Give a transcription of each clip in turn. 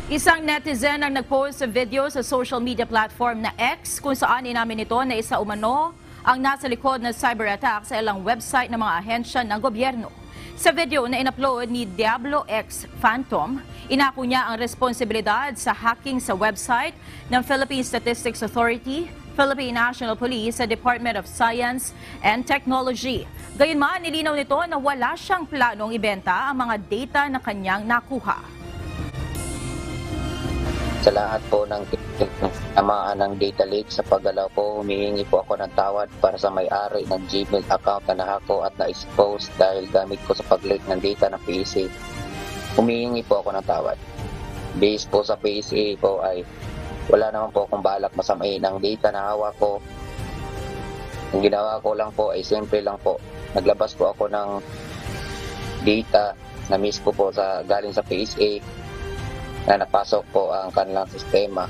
Isang netizen ang nagpost sa video sa social media platform na X kung saan inamin nito na isa umano ang nasa likod ng cyber attack sa ilang website ng mga ahensya ng gobyerno. Sa video na inupload ni Diablo X Phantom, inako niya ang responsibilidad sa hacking sa website ng Philippine Statistics Authority, Philippine National Police sa Department of Science and Technology. Gayunman, nilinaw nito na wala siyang planong ibenta ang mga data na kanyang nakuha. Sa lahat po ng tamaan ng data leak sa paggalaw ko, humihingi po ako ng tawad para sa may-ari ng Gmail account na nahako at na-expose dahil gamit ko sa pag-leak ng data ng PSA. Humihingi po ako ng tawad. Based po sa PSA ko ay wala naman po akong balak masamain ang data na hawak ko. Ang ginawa ko lang po ay simple lang po. Naglabas po ako ng data na mismo po sa galing sa PSA na napasok po ang kanilang sistema.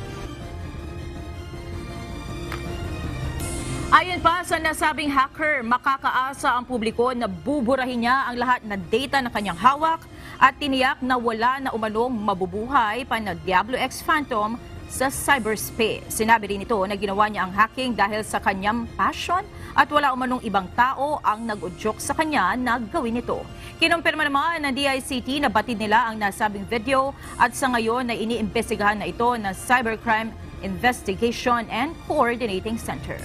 Ayon pa sa nasabing hacker, makakaasa ang publiko na buburahin niya ang lahat ng data na kanyang hawak at tiniyak na wala na umanong mabubuhay pa na Diablo X Phantom sa cyberspace. Sinabi rin ito na ginawa niya ang hacking dahil sa kanyang passion at wala umanong ibang tao ang nag-udyok sa kanya na gawin ito. Kinumpirma naman ng DICT na batid nila ang nasabing video at sa ngayon na iniimbestigahan na ito ng Cybercrime Investigation and Coordinating Center.